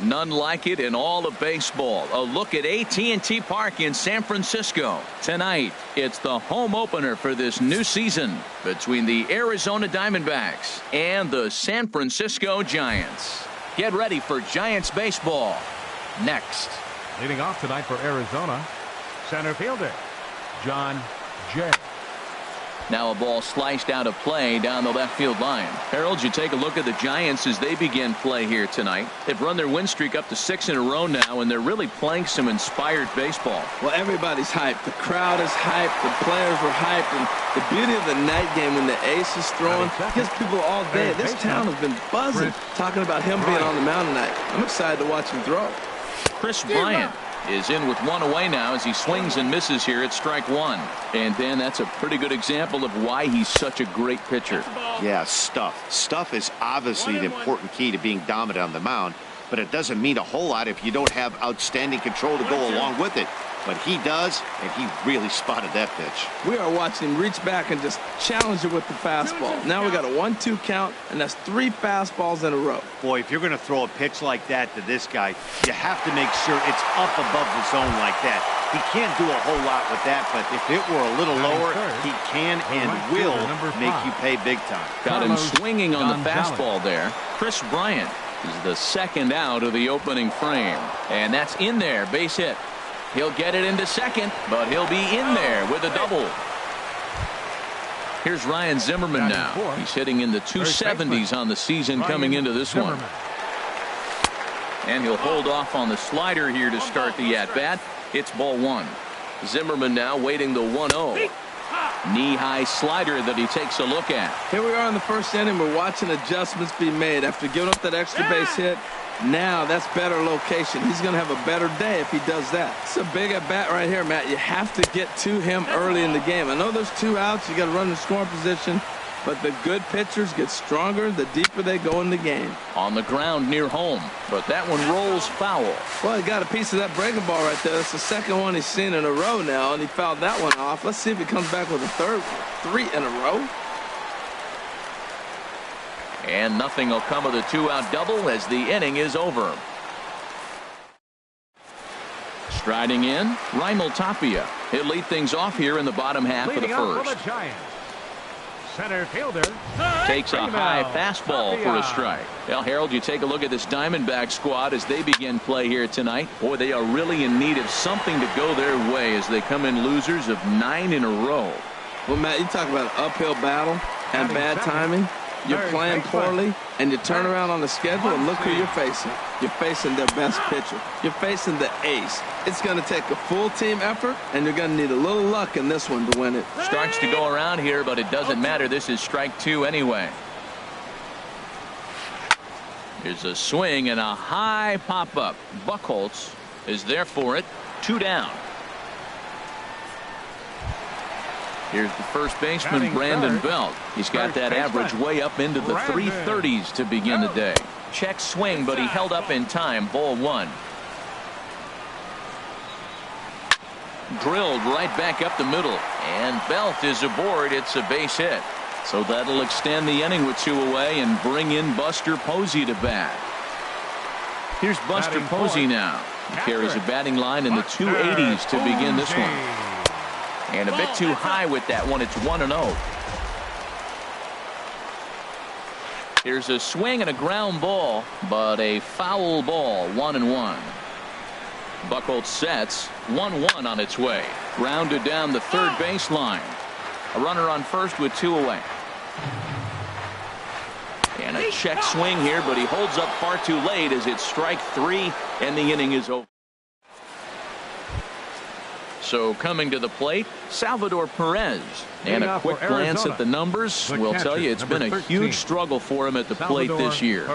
None like it in all of baseball. A look at AT&T Park in San Francisco. Tonight, it's the home opener for this new season between the Arizona Diamondbacks and the San Francisco Giants. Get ready for Giants baseball next. Leading off tonight for Arizona, center fielder John Jay. Now a ball sliced out of play down the left field line. Harold, you take a look at the Giants as they begin play here tonight. They've run their win streak up to 6 in a row now, and they're really playing some inspired baseball. Well, everybody's hyped. The crowd is hyped. The players are hyped. And the beauty of the night game when the ace is throwing gets people all day. This town has been buzzing talking about him being on the mound tonight. I'm excited to watch him throw. Chris Bryant is in with one away now as he swings and misses here at strike one. And Dan, that's a pretty good example of why he's such a great pitcher. Yeah, stuff is obviously an important key to being dominant on the mound, but it doesn't mean a whole lot if you don't have outstanding control to go along with it. But he does, and he really spotted that pitch. We are watching him reach back and just challenge it with the fastball. Now we got a 1-2 count, and that's 3 fastballs in a row. Boy, if you're going to throw a pitch like that to this guy, you have to make sure it's up above the zone like that. He can't do a whole lot with that, but if it were a little lower, he can and will make you pay big time. Got him swinging on the fastball there. Chris Bryant is the second out of the opening frame, and that's in there, base hit. He'll get it into second, but he'll be in there with a double. Here's Ryan Zimmerman now. He's hitting in the 270s on the season coming into this one. And he'll hold off on the slider here to start the at-bat. It's ball one. Zimmerman now waiting the 1-0. Knee-high slider that he takes a look at. Here we are in the first inning. We're watching adjustments be made after giving up that extra base hit. Now that's better location. He's going to have a better day if he does that. It's a big at bat right here, Matt. You have to get to him early in the game. I know there's 2 outs. You got to run the scoring position, but the good pitchers get stronger the deeper they go in the game. On the ground near home, but that one rolls foul. Well, he got a piece of that breaking ball right there. That's the second one he's seen in a row now, and he fouled that one off. Let's see if he comes back with a third 3 in a row. And nothing will come of the 2-out double as the inning is over. Striding in, Raimel Tapia. He'll lead things off here in the bottom half of the first. Center fielder Takes a high fastball for a strike. Well, Harold, you take a look at this Diamondback squad as they begin play here tonight. Boy, they are really in need of something to go their way as they come in losers of 9 in a row. Well, Matt, you talk about an uphill battle and bad timing. You're playing poorly, and you turn around on the schedule and look who you're facing. You're facing their best pitcher. You're facing the ace. It's going to take a full team effort, and you're going to need a little luck in this one to win it. Starts to go around here, but it doesn't matter. This is strike 2 anyway. Here's a swing and a high pop-up. Buchholz is there for it. 2 down. Here's the first baseman, Brandon Belt. He's got that average way up into the 330s to begin the day. Check swing, but he held up in time. Ball 1. Drilled right back up the middle. And Belt is aboard. It's a base hit. So that'll extend the inning with 2 away and bring in Buster Posey to bat. Here's Buster Posey now. He carries a batting line in the 280s to begin this one. And a bit too high with that one. It's 1-0. Here's a swing and a ground ball, but a foul ball. 1-1. Buchholz sets. 1-1 on its way. Grounded down the third baseline. A runner on first with 2 away. And a check swing here, but he holds up far too late as it's strike 3 and the inning is over. So coming to the plate, Salvador Perez. And a quick glance at the numbers will tell you it's been a huge struggle for him at the plate this year.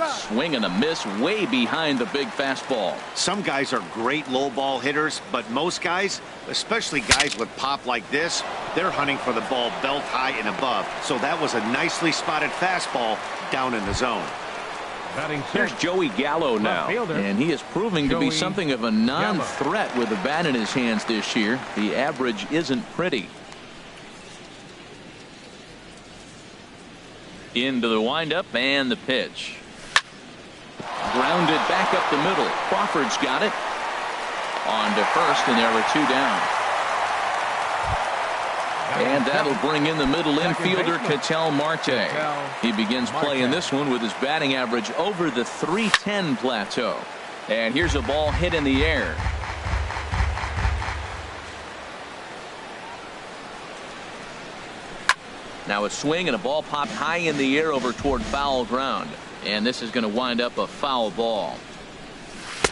Swing and a miss way behind the big fastball. Some guys are great low ball hitters, but most guys, especially guys with pop like this, they're hunting for the ball belt high and above. So that was a nicely spotted fastball down in the zone. Here's Joey Gallo now, and he is proving to be something of a non-threat with the bat in his hands this year. The average isn't pretty. Into the windup and the pitch. Ground Grounded back up the middle. Crawford's got it. On to first, and there were 2 down. And that'll bring in the middle infielder, Ketel Marte. He begins playing this one with his batting average over the .310 plateau. And here's a ball hit in the air. Now a swing and a ball popped high in the air over toward foul ground. And this is going to wind up a foul ball.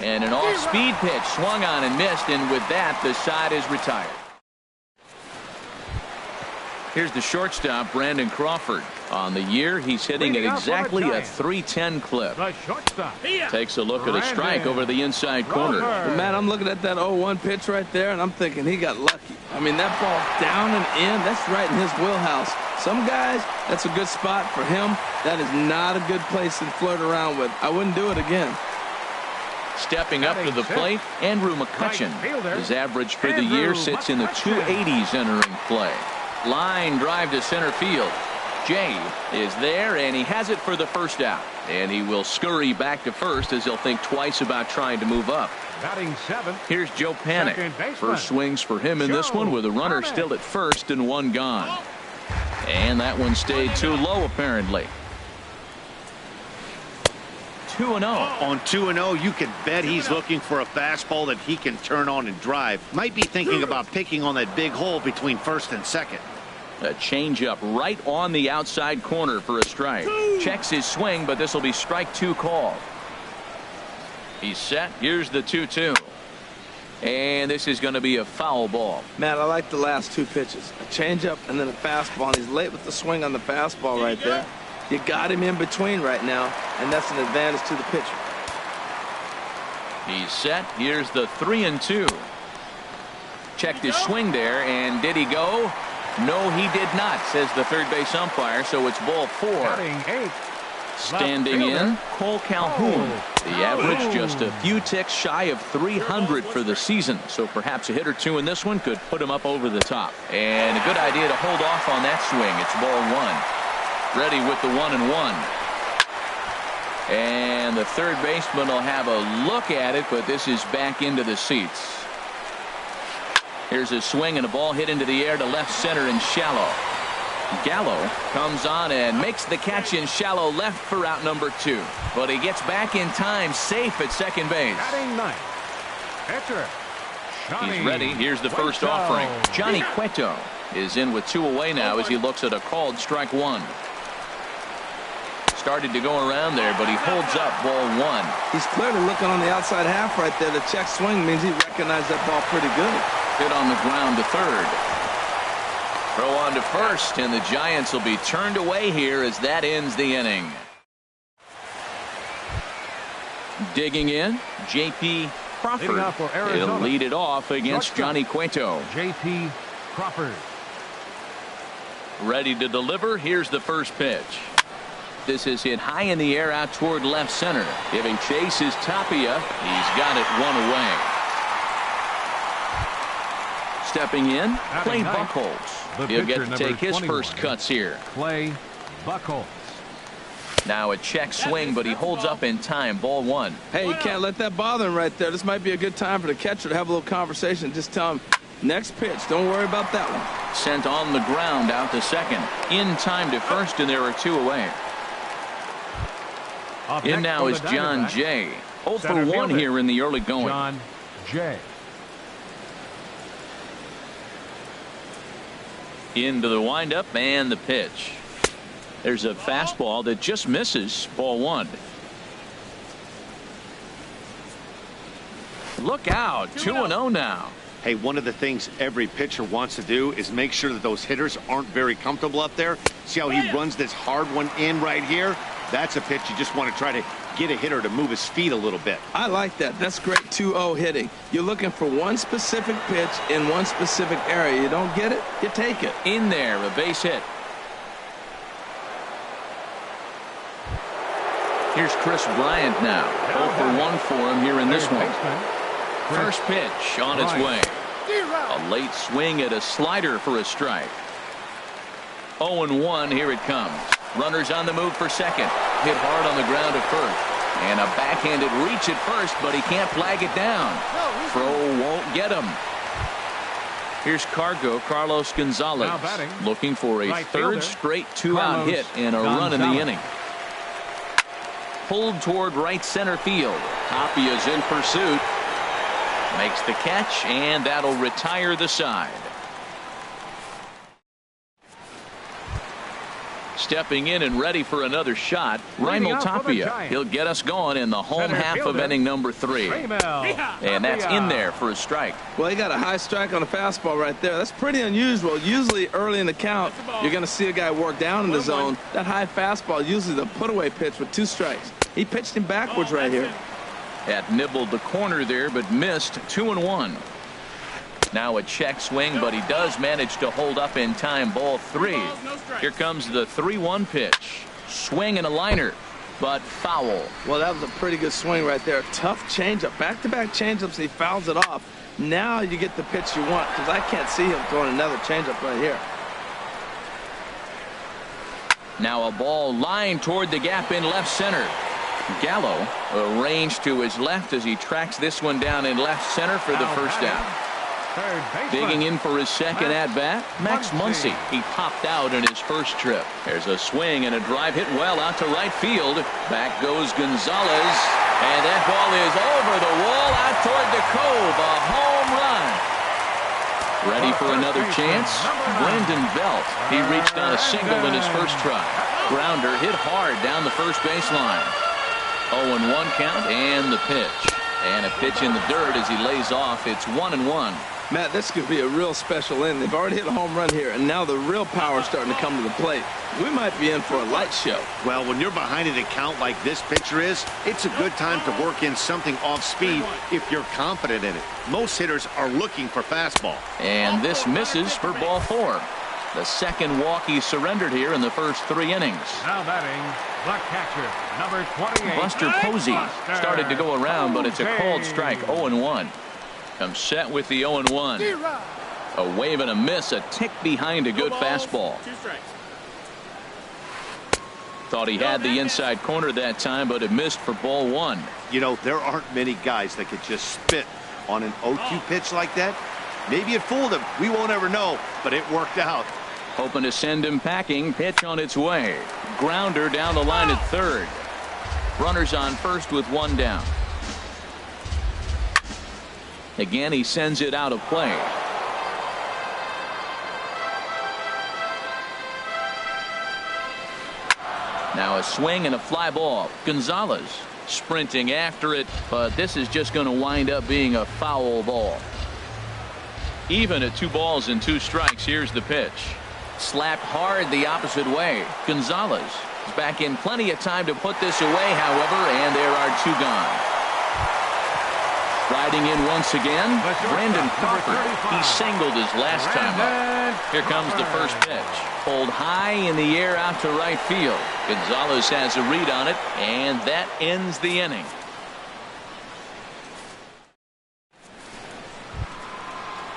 And an off-speed pitch swung on and missed, and with that the side is retired. Here's the shortstop, Brandon Crawford. On the year, he's hitting at exactly a .310 clip. Takes a look at a strike over the inside corner. Well, Matt, I'm looking at that 0-1 pitch right there, and I'm thinking he got lucky. I mean, that ball down and in, that's right in his wheelhouse. Some guys, that's a good spot for him. That is not a good place to flirt around with. I wouldn't do it again. Stepping up to the plate, Andrew McCutchen. His average for the year sits in the 280s entering play. Line drive to center field. Jay is there, and he has it for the first out. And he will scurry back to first as he'll think twice about trying to move up. Batting 7th. Here's Joe Panik. First swings for him in this one with a runner still at first and 1 gone. And that one stayed too low apparently. 2-0. On 2-0, you can bet he's looking for a fastball that he can turn on and drive. Might be thinking about picking on that big hole between first and second. A changeup right on the outside corner for a strike. Checks his swing, but this will be strike 2 called. He's set. Here's the 2-2. And this is going to be a foul ball. Matt, I like the last 2 pitches. A changeup and then a fastball. And he's late with the swing on the fastball right there. You got him in between right now, and that's an advantage to the pitcher. He's set. Here's the 3-2. Checked his swing there, and did he go? No, he did not, says the third base umpire, so it's ball 4. Standing in, Cole Calhoun. The average just a few ticks shy of 300 for the season, so perhaps a hit or 2 in this one could put him up over the top. And a good idea to hold off on that swing. It's ball 1. Ready with the 1-1. And the third baseman will have a look at it, but this is back into the seats. Here's a swing and a ball hit into the air to left center and shallow. Gallo comes on and makes the catch in shallow left for out number 2. But he gets back in time, safe at second base. He's ready. Here's the first offering. Johnny Cueto is in with 2 away now as he looks at a called strike 1. Started to go around there, but he holds up ball 1. He's clearly looking on the outside half right there. The check swing means he recognized that ball pretty good. Hit on the ground to third. Throw on to first, and the Giants will be turned away here as that ends the inning. Digging in, J.P. Crawford. He'll lead it off against Johnny Cueto. J.P. Crawford. Ready to deliver. Here's the first pitch. This is hit high in the air out toward left center. Giving chase is Tapia. He's got it 1 away. Stepping in, Clay Buchholz. He'll get to take his first cuts here. Clay Buchholz. Now a check swing, but he holds up in time. Ball 1. Hey, you can't let that bother him right there. This might be a good time for the catcher to have a little conversation. Just tell him, next pitch. Don't worry about that one. Sent on the ground out to second. In time to first, and there are 2 away. In now is John Jay. 0 for 1 here in the early going. John Jay. Into the windup and the pitch. There's a fastball that just misses. Ball 1. Look out. 2-0 now. Hey, one of the things every pitcher wants to do is make sure that those hitters aren't very comfortable up there. See how he runs this hard one in right here? That's a pitch you just want to try to get a hitter to move his feet a little bit. I like that. That's great 2-0 hitting. You're looking for one specific pitch in one specific area. You don't get it, you take it. In there, a base hit. Here's Chris Bryant now. 0 for 1 for him here in this one. First pitch on its way. A late swing at a slider for a strike. 0-1, here it comes. Runners on the move for second. Hit hard on the ground at first. And a backhanded reach at first, but he can't flag it down. Throw won't get him. Here's Carlos Gonzalez, looking for a third straight two-out hit and a run in the inning. Pulled toward right center field. Tapia is in pursuit. Makes the catch, and that'll retire the side. Stepping in and ready for another shot, Raimel Tapia. He'll get us going in the home half of inning number 3. And that's in there for a strike. Well, he got a high strike on a fastball right there. That's pretty unusual. Usually early in the count, you're going to see a guy work down in the zone. That high fastball, usually the put-away pitch with 2 strikes. He pitched him backwards right here. Had nibbled the corner there, but missed 2-1. Now a check swing, but he does manage to hold up in time. Ball 3. Here comes the 3-1 pitch. Swing and a liner, but foul. Well, that was a pretty good swing right there. Tough changeup. Back-to-back changeups, he fouls it off. Now you get the pitch you want, because I can't see him throwing another changeup right here. Now a ball lined toward the gap in left center. Gallo arranged to his left as he tracks this one down in left center for the first out. Digging in for his second at-bat, Max Muncy. He popped out in his first trip. There's a swing and a drive hit well out to right field. Back goes Gonzalez, and that ball is over the wall out toward the cove. A home run. Ready for another chance? Brandon Belt. He reached on a single in his first try. Grounder hit hard down the first baseline. 0-1 count and the pitch. And a pitch in the dirt as he lays off. It's 1-1. Matt, this could be a real special inning. They've already hit a home run here, and now the real power is starting to come to the plate. We might be in for a light show. Well, when you're behind an account like this pitcher is, it's a good time to work in something off speed if you're confident in it. Most hitters are looking for fastball. And this misses for ball 4. The second walk he surrendered here in the first 3 innings. Now batting, the catcher, number 28. Buster Posey started to go around, but it's a called strike. 0-1. Comes set with the 0-1. A wave and a miss, a tick behind a good fastball. 2 strikes. Thought he had the inside corner that time, but it missed for ball 1. You know, there aren't many guys that could just spit on an 0-2 pitch like that. Maybe it fooled him. We won't ever know, but it worked out. Hoping to send him packing. Pitch on its way. Grounder down the line at third. Runners on first with 1 down. Again, he sends it out of play. Now a swing and a fly ball. Gonzalez sprinting after it, but this is just going to wind up being a foul ball. Even at 2 balls and 2 strikes. Here's the pitch. Slapped hard the opposite way. Gonzalez is back in plenty of time to put this away, however, and there are 2 gone. Riding in once again, Brandon Crawford. He singled his last time up. Here comes the first pitch. Pulled high in the air out to right field. Gonzalez has a read on it, and that ends the inning.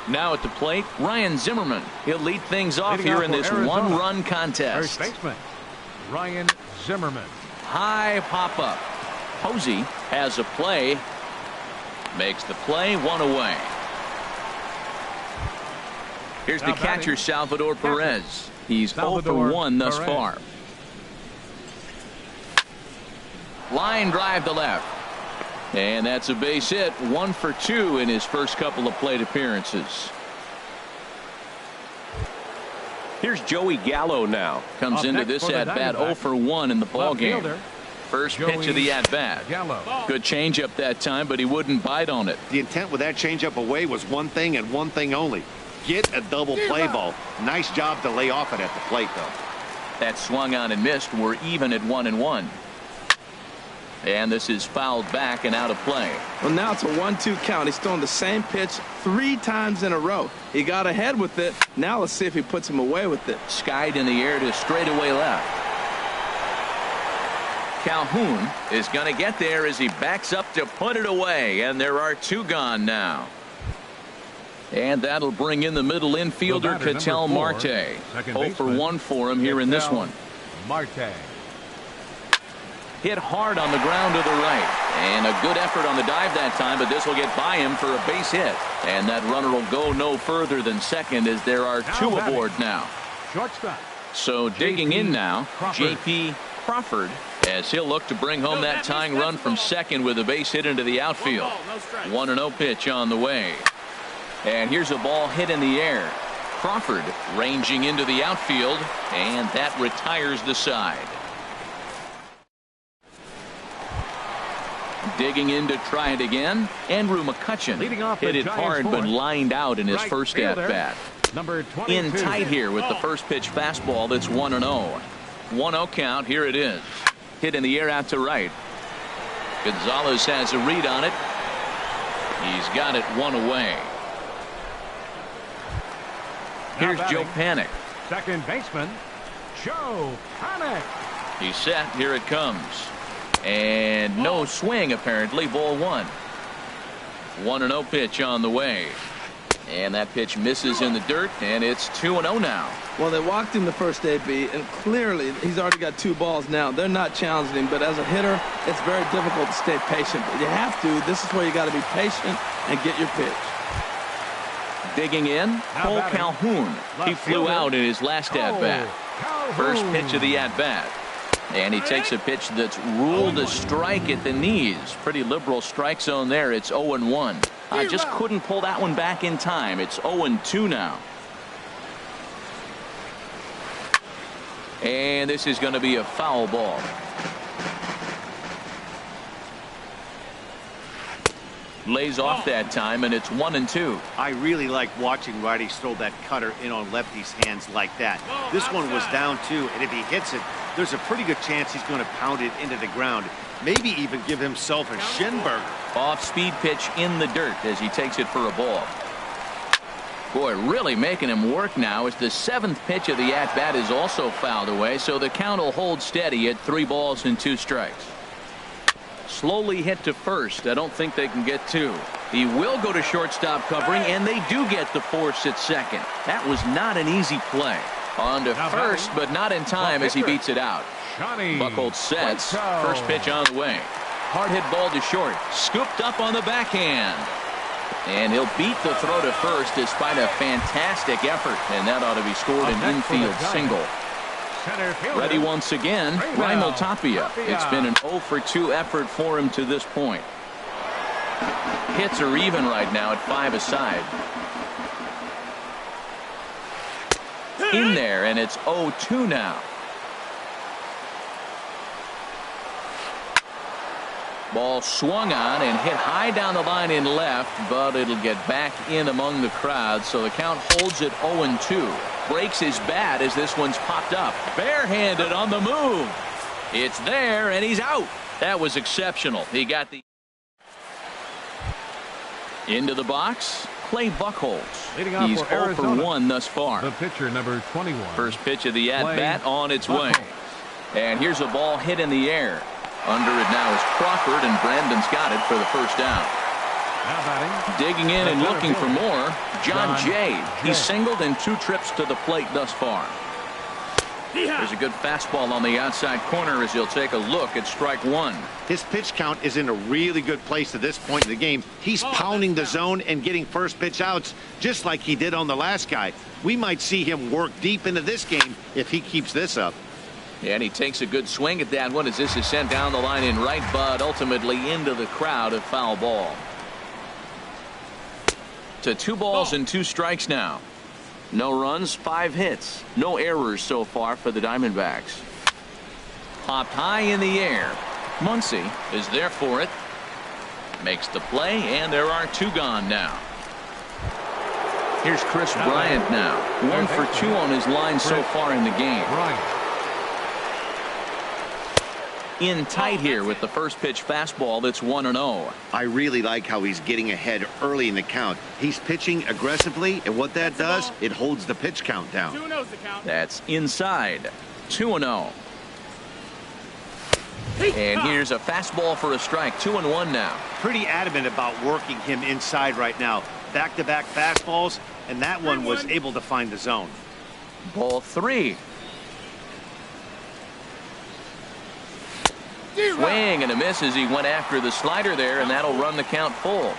Now at the plate, Ryan Zimmerman. He'll lead things off here in this 1-run contest. First baseman, Ryan Zimmerman. High pop-up. Posey has a play. Makes the play, 1 away. Here's the catcher, Salvador Perez. He's 0 for 1 thus far. Line drive to left. And that's a base hit. 1 for 2 in his first couple of plate appearances. Here's Joey Gallo now. Comes into this at-bat 0 for 1 in the ballgame. First pitch of the at-bat. Good changeup that time, but he wouldn't bite on it. The intent with that changeup away was one thing and one thing only. Get a double play ball. Nice job to lay off it at the plate, though. That swung on and missed. We're even at 1-1. And this is fouled back and out of play. Well, now it's a 1-2 count. He's throwing the same pitch 3 times in a row. He got ahead with it. Now let's see if he puts him away with it. Skied in the air to straightaway left. Calhoun is going to get there as he backs up to put it away, and there are 2 gone now. And that'll bring in the middle infielder, Ketel Marte. 0 for 1 for him here in this one. Marte. Hit hard on the ground to the right. And a good effort on the dive that time, but this will get by him for a base hit. And that runner will go no further than second as there are two aboard now. Shortstop. So digging in now, J.P. Crawford, as he'll look to bring home that tying run from second with a base hit into the outfield. 1-0 pitch on the way. And here's a ball hit in the air. Crawford ranging into the outfield, and that retires the side. Digging in to try it again, Andrew McCutcheon hit it hard but lined out in his first at-bat. Number 22. In tight here with the first pitch fastball. That's 1-0. 1-0 count. Here it is. Hit in the air out to right. Gonzalez has a read on it. He's got it one away. Here's Joe Panik. Second baseman, Joe Panik. He's set. Here it comes. And no swing apparently. Ball one. 1-0 pitch on the way. And that pitch misses in the dirt, and it's 2-0 now. Well, they walked him the first AB, and clearly he's already got 2 balls now. They're not challenging him, but as a hitter, it's very difficult to stay patient. But you have to. This is where you got to be patient and get your pitch. Digging in, Cole Calhoun. He flew out in his last at-bat. First pitch of the at-bat. And he takes a pitch that's ruled a strike at the knees. Pretty liberal strike zone there. It's 0-1. I just couldn't pull that one back in time. It's 0-2 now. And this is going to be a foul ball. Lays off that time, and it's 1-2. I really like watching righties throw that cutter in on lefties' hands like that. This one was down 2, and if he hits it, there's a pretty good chance he's going to pound it into the ground. Maybe even give himself a shin burger. Off-speed pitch in the dirt as he takes it for a ball. Boy, really making him work now as the 7th pitch of the at-bat is also fouled away, so the count will hold steady at 3 balls and 2 strikes. Slowly hit to first. I don't think they can get 2. He will go to shortstop covering, and they do get the force at second. That was not an easy play. On to first, but not in time as he beats it out. Buchholz sets. First pitch on the way. Hard hit ball to short. Scooped up on the backhand. And he'll beat the throw to first despite a fantastic effort. And that ought to be scored an infield single. Ready once again, Raimel Tapia. It's been an 0-for-2 effort for him to this point. Hits are even right now at 5 aside. In there, and it's 0-2 now. Ball swung on and hit high down the line in left, but it'll get back in among the crowd, so the count holds at 0-2. Breaks his bat as this one's popped up. Barehanded on the move. It's there, and he's out. That was exceptional. He got the into the box. Clay Buchholz. He's 0-for-1 thus far. The pitcher, number 21. First pitch of the at-bat on its way. And here's a ball hit in the air. Under it now is Crawford, and Brandon's got it for the first down. Digging in and looking for more, John Jay. He's singled in 2 trips to the plate thus far. There's a good fastball on the outside corner as he'll take a look at strike 1. His pitch count is in a really good place at this point in the game. He's pounding the zone and getting first pitch outs just like he did on the last guy. We might see him work deep into this game if he keeps this up. And he takes a good swing at that one as this is sent down the line in right, but ultimately into the crowd, a foul ball. To 2 balls and 2 strikes now. No runs, 5 hits. No errors so far for the Diamondbacks. Popped high in the air. Muncy is there for it. Makes the play, and there are 2 gone now. Here's Chris Bryant now. 1 for 2 on his line so far in the game. In tight here with the first pitch fastball that's 1-0. I really like how he's getting ahead early in the count. He's pitching aggressively, and what that does, it holds the pitch count down. 2-0's the count. That's inside. 2-0. And here's a fastball for a strike. 2-1 now. Pretty adamant about working him inside right now. Back-to-back fastballs, and that one was able to find the zone. Ball 3. swing and a miss as he went after the slider there, and that'll run the count full.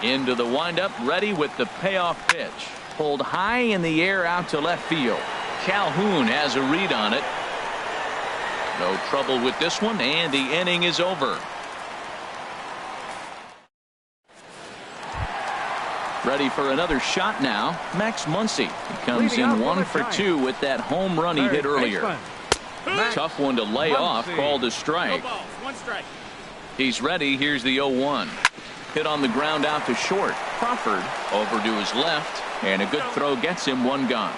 Into the windup, ready with the payoff pitch. Pulled high in the air out to left field. Calhoun has a read on it. No trouble with this one, and the inning is over. Ready for another shot now, Max Muncy. He comes in 1 for 2 with that home run he hit earlier. Tough one to lay off, called a strike. He's ready. Here's the 0-1. Hit on the ground out to short. Crawford over to his left, and a good throw gets him one gone.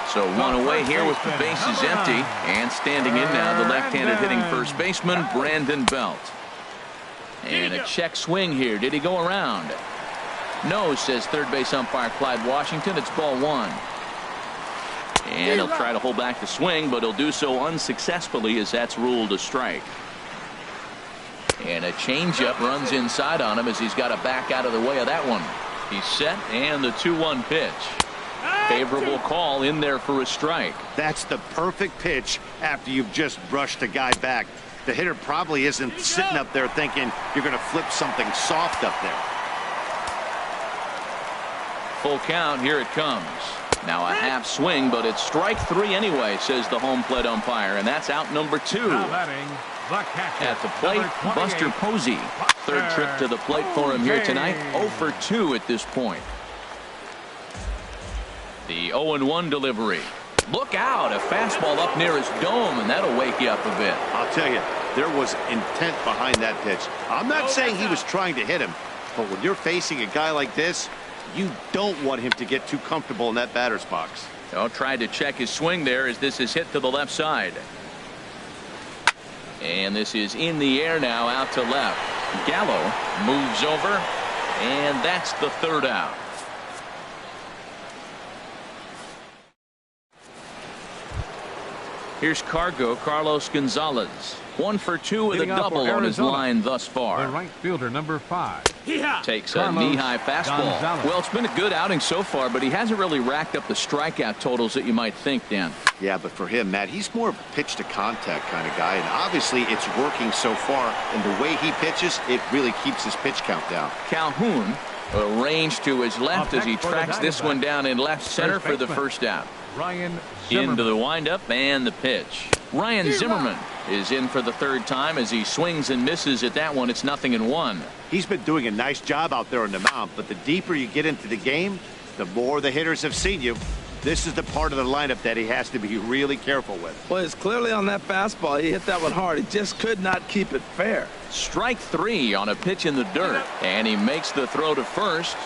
So one away here with the bases empty, and standing in now the left-handed hitting first baseman Brandon Belt. And a check swing here. Did he go around? No, says third base umpire Clyde Washington. It's ball one. And he'll try to hold back the swing, but he'll do so unsuccessfully as that's ruled a strike. And a changeup runs inside on him as he's got to back out of the way of that one. He's set, and the 2-1 pitch. Favorable call in there for a strike. That's the perfect pitch after you've just brushed a guy back. The hitter probably isn't sitting up there thinking you're going to flip something soft up there. Full count. Here it comes. Now a half swing, but it's strike 3 anyway, says the home plate umpire, and that's out number 2. At the plate, Buster Posey. Third trip to the plate for him here tonight. 0 for 2 at this point. The 0-1 delivery. Look out, a fastball up near his dome, and that'll wake you up a bit. I'll tell you, there was intent behind that pitch. I'm not saying he was trying to hit him, but when you're facing a guy like this, you don't want him to get too comfortable in that batter's box. Tried to check his swing there as this is hit to the left side. And this is in the air now out to left. Gallo moves over, and that's the third out. Here's Carlos Gonzalez. 1 for 2 with a double on his line thus far. The right fielder, number 5. Takes a knee-high fastball. Gonzalez. Well, it's been a good outing so far, but he hasn't really racked up the strikeout totals that you might think, Dan. Yeah, but for him, Matt, he's more of a pitch-to-contact kind of guy, and obviously it's working so far, and the way he pitches, it really keeps his pitch count down. Calhoun arranged to his left as he tracks this one down in left center for the first out. Ryan Into the windup and the pitch. Ryan Zimmerman is in for the third time as he swings and misses at that one. It's 0-1. He's been doing a nice job out there on the mound, but the deeper you get into the game, the more the hitters have seen you. This is the part of the lineup that he has to be really careful with. Well, it's clearly on that fastball. He hit that one hard. He just could not keep it fair. Strike 3 on a pitch in the dirt, and he makes the throw to first.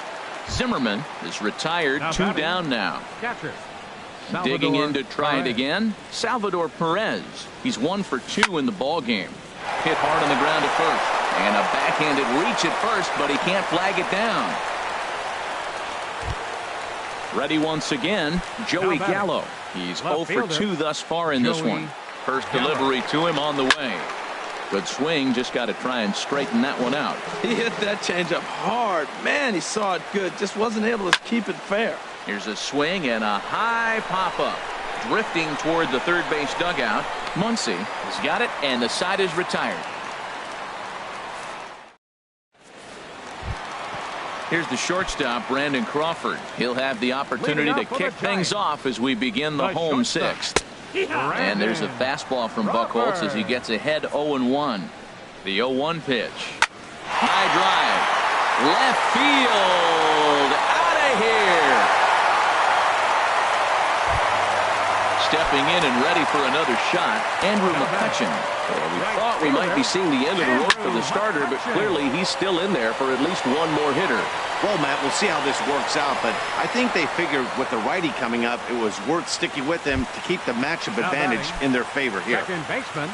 Zimmerman is retired. 2 down now. Catcher. Digging in to try it again, Salvador Perez. He's 1 for 2 in the ball game. Hit hard on the ground at first, and a backhanded reach at first, but he can't flag it down. Ready once again, Joey Gallo. He's 0 for 2 thus far in this one. First delivery to him on the way. Good swing, just got to try and straighten that one out. He hit that changeup hard. Man, he saw it good, just wasn't able to keep it fair. Here's a swing and a high pop-up. Drifting toward the third base dugout. Muncy has got it, and the side is retired. Here's the shortstop, Brandon Crawford. He'll have the opportunity to kick things off as we begin the home sixth. And there's a fastball from Buchholz as he gets ahead 0-1. The 0-1 pitch. High drive. Left field. Out of here. Stepping in and ready for another shot, Andrew McCutchen. Well, we thought we might be seeing the end of the road for the starter, but clearly he's still in there for at least one more hitter. Well, Matt, we'll see how this works out, but I think they figured with the righty coming up, it was worth sticking with him to keep the matchup advantage in their favor here. Second baseman.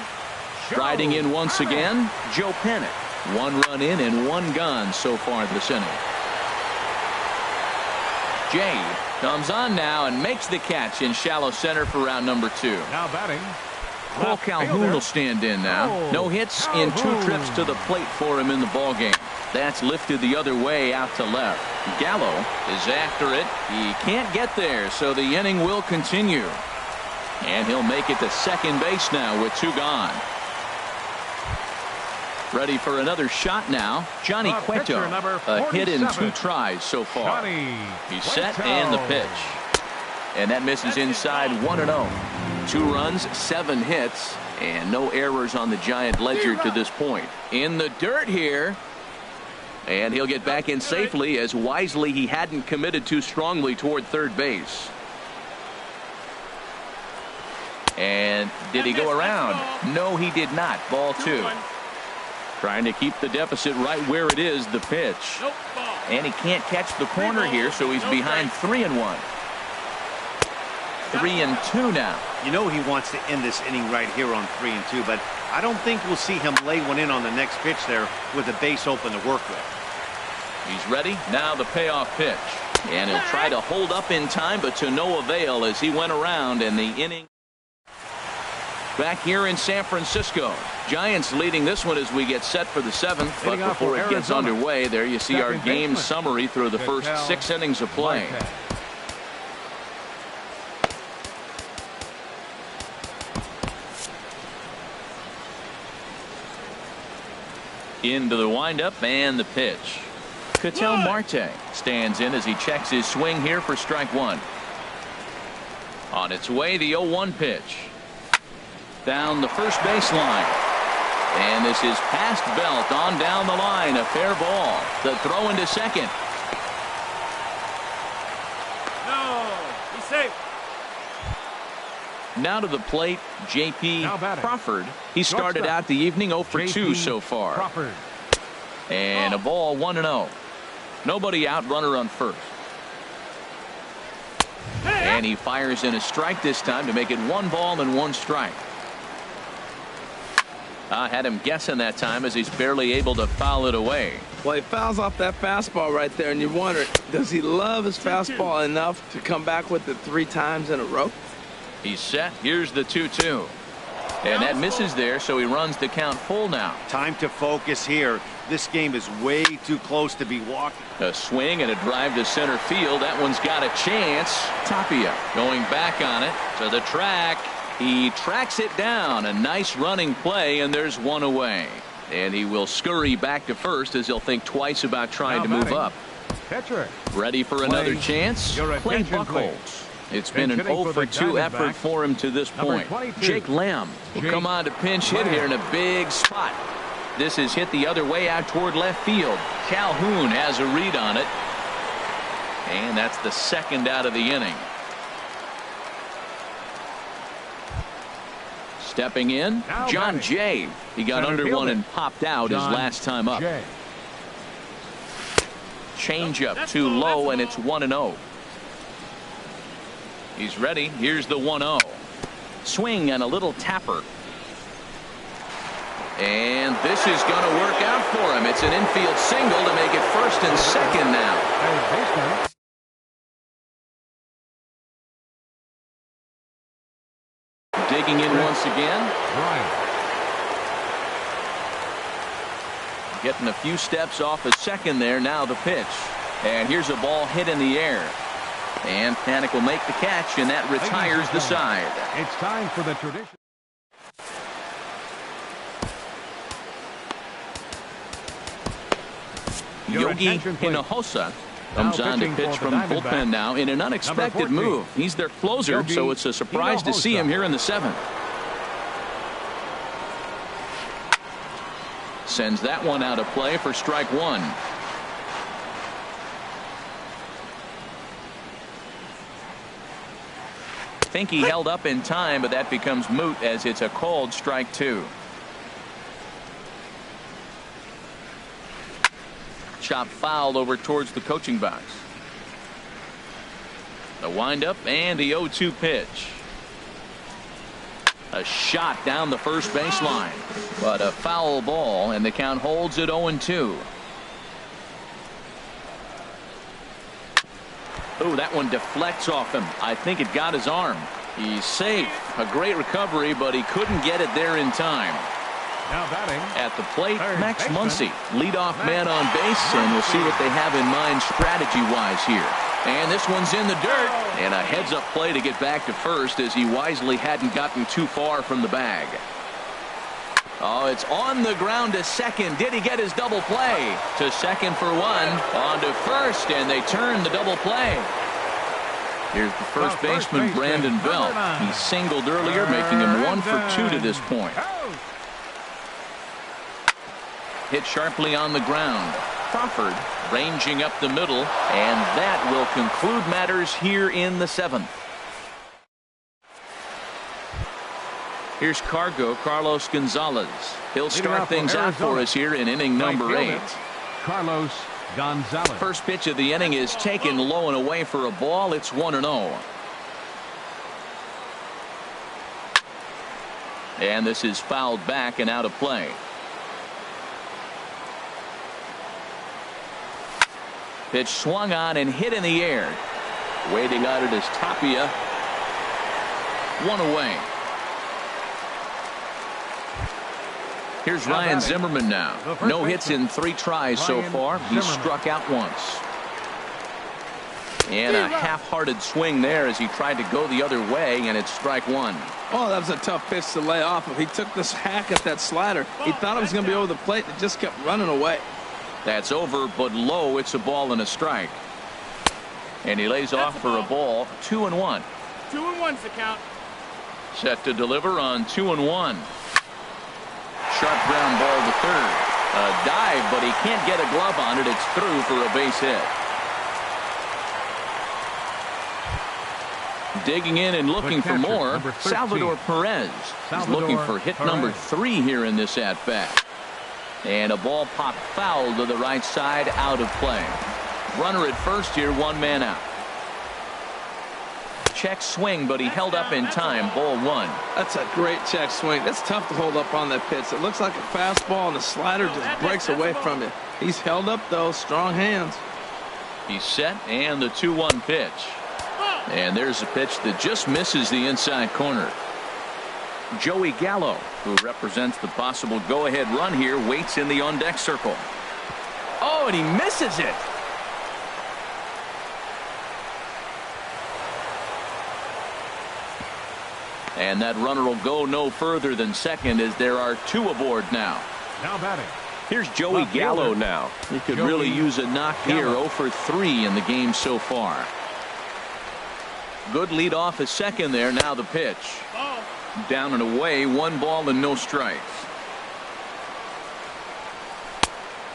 Striding in once again, Joe Panic. 1 run in and 1 gone so far this inning. Jay comes on now and makes the catch in shallow center for round number 2. Now batting. Cole Calhoun will stand in now. No hits in 2 trips to the plate for him in the ballgame. That's lifted the other way out to left. Gallo is after it. He can't get there, so the inning will continue. And he'll make it to second base now with 2 gone. Ready for another shot now. Johnny Cueto. A hit in 2 tries so far. He's set and the pitch. And that misses inside 1-0. 2 runs, 7 hits, and no errors on the Giant ledger to this point. In the dirt here. And he'll get back in safely, as wisely he hadn't committed too strongly toward third base. And did he go around? No, he did not. Ball 2. Trying to keep the deficit right where it is, the pitch. And he can't catch the corner here, so he's behind 3-1. 3-2 now. You know he wants to end this inning right here on 3-2, but I don't think we'll see him lay one in on the next pitch there with the base open to work with. He's ready. Now the payoff pitch. And he'll try to hold up in time, but to no avail as he went around in the inning. Back here in San Francisco. Giants leading this one as we get set for the 7th. But before it gets underway, there you see our game summary through the first 6 innings of play. Into the windup and the pitch. Ketel Marte stands in as he checks his swing here for strike 1. On its way, the 0-1 pitch. Down the first baseline. And this is past Belt on down the line. A fair ball. The throw into second. No, he's safe. Now to the plate, J.P. Crawford. He started out the evening 0 for 2 so far. Crawford. And a ball 1-0. Nobody out, runner on first. And he fires in a strike this time to make it 1 ball and 1 strike. I had him guessing that time as he's barely able to foul it away. Well, he fouls off that fastball right there, and you wonder, does he love his fastball enough to come back with it 3 times in a row? He's set. Here's the 2-2. And that misses there, so he runs the count full now. Time to focus here. This game is way too close to be walking. A swing and a drive to center field. That one's got a chance. Tapia going back on it to the track. He tracks it down. A nice running play, and there's 1 away. And he will scurry back to first as he'll think twice about trying to move up. Catcher. Ready for another chance. Clay Buchholz. It's been an 0 for 2 effort for him to this point. Jake Lamb will come on to pinch hit here in a big spot. This is hit the other way out toward left field. Calhoun has a read on it. And that's the 2nd out of the inning. Stepping in, John Jay. He got under one and popped out his last time up. Changeup too low, and it's 1-0. He's ready. Here's the 1-0. Swing and a little tapper. And this is going to work out for him. It's an infield single to make it 1st and 2nd now. Digging in once again. Getting a few steps off a second there. Now the pitch. And here's a ball hit in the air. And Panik will make the catch, and that retires the side. It's time for the tradition. Yogi Hinojosa comes on to pitch from bullpen now in an unexpected move. He's their closer, so it's a surprise to see him here in the 7th. Sends that one out of play for strike 1. Think he held up in time, but that becomes moot as it's a called strike 2. Chop fouled over towards the coaching box. The windup and the 0-2 pitch. A shot down the first baseline, but a foul ball, and the count holds at 0-2. Oh, that one deflects off him. I think it got his arm. He's safe. A great recovery, but he couldn't get it there in time. Now batting at the plate, Max Muncy, leadoff man on base, and we'll see what they have in mind strategy-wise here. And this one's in the dirt. And a heads-up play to get back to first as he wisely hadn't gotten too far from the bag. Oh, it's on the ground to second. Did he get his double play? To second for one. On to first, and they turn the double play. Here's the first baseman, Brandon Belt. He singled earlier, making him 1 for 2 to this point. Hit sharply on the ground. Crawford ranging up the middle, and that will conclude matters here in the 7th. Here's Carlos Gonzalez. He'll start things out for us here in inning number 8. Carlos Gonzalez. First pitch of the inning is taken low and away for a ball. It's 1-0. And this is fouled back and out of play. Pitch swung on and hit in the air. Waiting on it is Tapia. 1 away. Here's Ryan Zimmerman now. No hits in 3 tries so far. He's struck out once. And a half-hearted swing there as he tried to go the other way, and it's strike 1. Oh, that was a tough pitch to lay off. If he took this hack at that slider, he thought it was going to be over the plate, and it just kept running away. That's over, but low. It's a ball and a strike. And he lays off for a ball. 2-1. 2-1's the count. Set to deliver on 2-1. Sharp ground ball to third. A dive, but he can't get a glove on it. It's through for a base hit. Digging in and looking for more, Salvador Perez is looking for hit number 3 here in this at-bat. And a ball popped foul to the right side, out of play. Runner at first here, 1 man out. Check swing, but he held up in time. Ball 1. That's a great check swing. That's tough to hold up on that pitch. It looks like a fastball, and the slider just breaks away from you. He's held up, though. Strong hands. He's set, and the 2-1 pitch. And there's a pitch that just misses the inside corner. Joey Gallo, who represents the possible go-ahead run here, waits in the on-deck circle. Oh, and he misses it. And that runner will go no further than second as there are 2 aboard now. Now batting. Here's Joey Gallo now. He could really use a knock here. 0 for 3 in the game so far. Good lead off at second there. Now the pitch. Down and away, 1 ball and no strikes.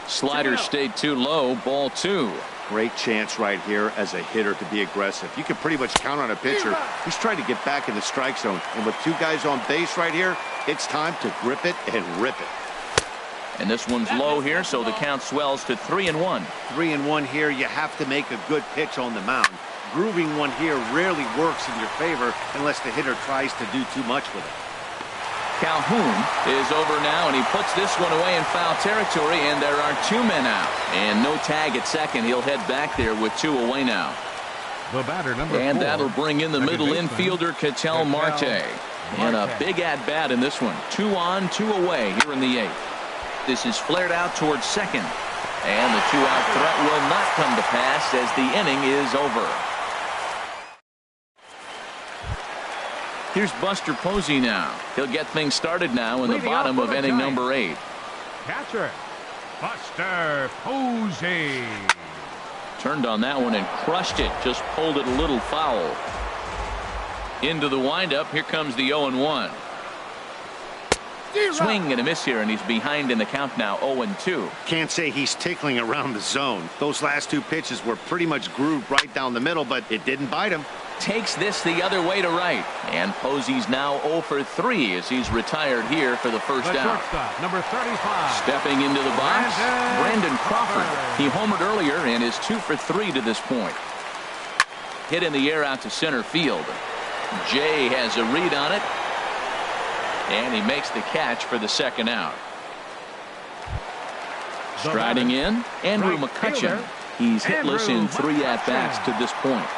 Slider stayed too low. Ball 2. Great chance right here as a hitter to be aggressive. You can pretty much count on a pitcher who's trying to get back in the strike zone. And with 2 guys on base right here, it's time to grip it and rip it. And this one's low here, so the count swells to 3-1. 3-1 here. You have to make a good pitch on the mound. Grooving one here rarely works in your favor unless the hitter tries to do too much with it. Calhoun is over now, and he puts this one away in foul territory, and there are 2 men out. And no tag at second. He'll head back there with 2 away now. The batter, number 4. And that'll bring in the middle infielder, Ketel Marte. And a big at-bat in this one. 2 on, 2 away here in the 8th. This is flared out towards second. And the 2-out threat will not come to pass as the inning is over. Here's Buster Posey now. He'll get things started now in the bottom of inning number 8. Catcher, Buster Posey. Turned on that one and crushed it. Just pulled it a little foul. Into the windup. Here comes the 0-1. Swing and a miss here, and he's behind in the count now, 0-2. Can't say he's tickling around the zone. Those last 2 pitches were pretty much grooved right down the middle, but it didn't bite him. Takes this the other way to right. And Posey's now 0 for 3 as he's retired here for the first out. Number 35. Stepping into the box, Brandon Crawford. He homered earlier and is 2 for 3 to this point. Hit in the air out to center field. Jay has a read on it. And he makes the catch for the second out. Striding in, Andrew McCutchen. He's hitless in 3 at-bats to this point.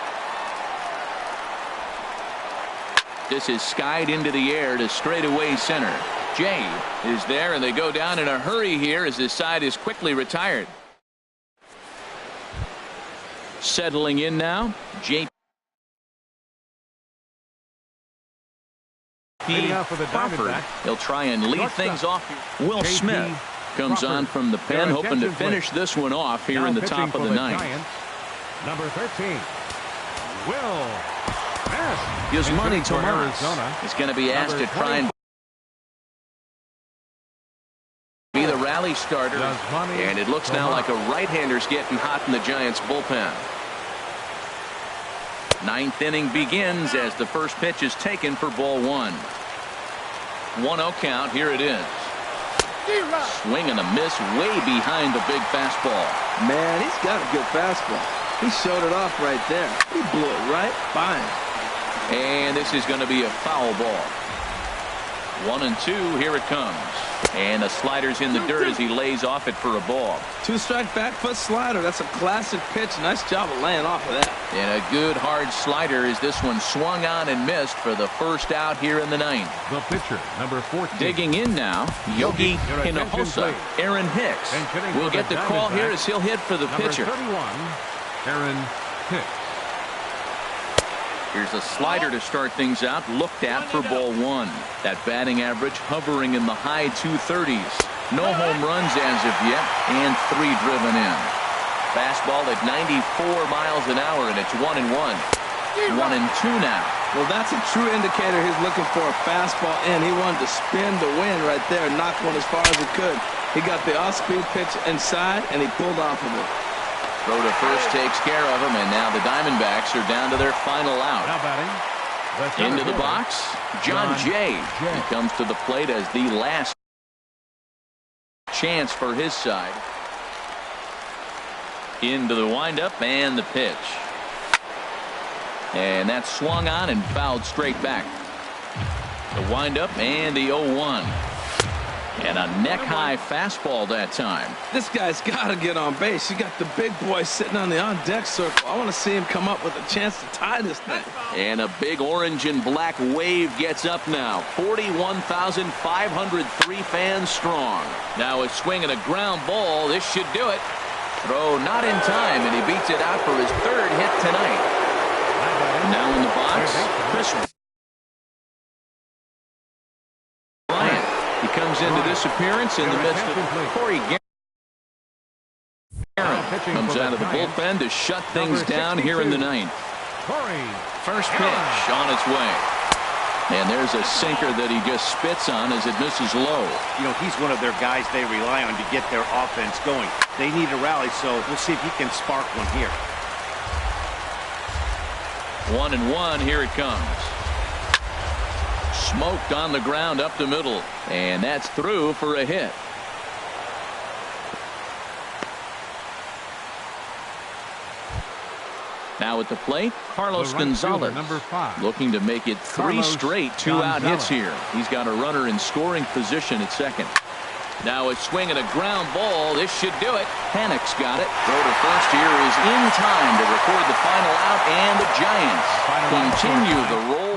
This is skied into the air to straightaway center. Jay is there, and they go down in a hurry here as his side is quickly retired. Settling in now, JP Crawford. He'll try and lead things off. Will Smith comes on from the pen, hoping to finish this one off here in the top of the ninth. Number 13, Will Yasmani Tomas is going to be asked to try and be the rally starter, and it looks now like a right-hander's getting hot in the Giants bullpen. Ninth inning begins as the first pitch is taken for ball one. 1-0 count. Here it is. Swing and a miss way behind the big fastball. Man, he's got a good fastball. He showed it off right there. He blew it right by him. And this is going to be a foul ball. 1-2. Here it comes. And the slider's in the dirt as he lays off it for a ball. 2-strike back foot slider. That's a classic pitch. Nice job of laying off of that. And a good hard slider as this one swung on and missed for the first out here in the ninth. The pitcher, number 14. Digging in now, Yogi Hinojosa. Aaron Hicks will get the call here as he'll hit for the pitcher. Number 31, Aaron Hicks. Here's a slider to start things out, looked at for ball one. That batting average hovering in the high 230s. No home runs as of yet, and 3 driven in. Fastball at 94 miles an hour, and it's 1-1. 1-2 now. Well, that's a true indicator he's looking for a fastball in. He wanted to spin the wind right there, knock one as far as he could. He got the off-speed pitch inside, and he pulled off of it. Throw to first takes care of him, and now the Diamondbacks are down to their final out. Now batting. Into the box, John Jay. He comes to the plate as the last chance for his side. Into the windup and the pitch. And that swung on and fouled straight back. The windup and the 0-1. And a neck-high fastball that time. This guy's got to get on base. You got the big boy sitting on the on-deck circle. I want to see him come up with a chance to tie this thing. And a big orange and black wave gets up now. 41,503 fans strong. Now a swing and a ground ball. This should do it. Throw not in time, and he beats it out for his 3rd hit tonight. Now in the box, Chris Bryant. He comes into this appearance in the midst of Corey Guerin. Comes out of the bullpen to shut things down here in the ninth. First pitch on its way. And there's a sinker that he just spits on as it misses low. You know, he's one of their guys they rely on to get their offense going. They need a rally, so we'll see if he can spark one here. 1-1. Here it comes. Smoked on the ground up the middle, and that's through for a hit. Now at the plate, Carlos Gonzalez, number 5. looking to make it 3 straight 2-out hits here. He's got a runner in scoring position at second. Now a swing and a ground ball. This should do it. Panic's got it. Throw to first here is in time to record the final out, and the Giants continue the roll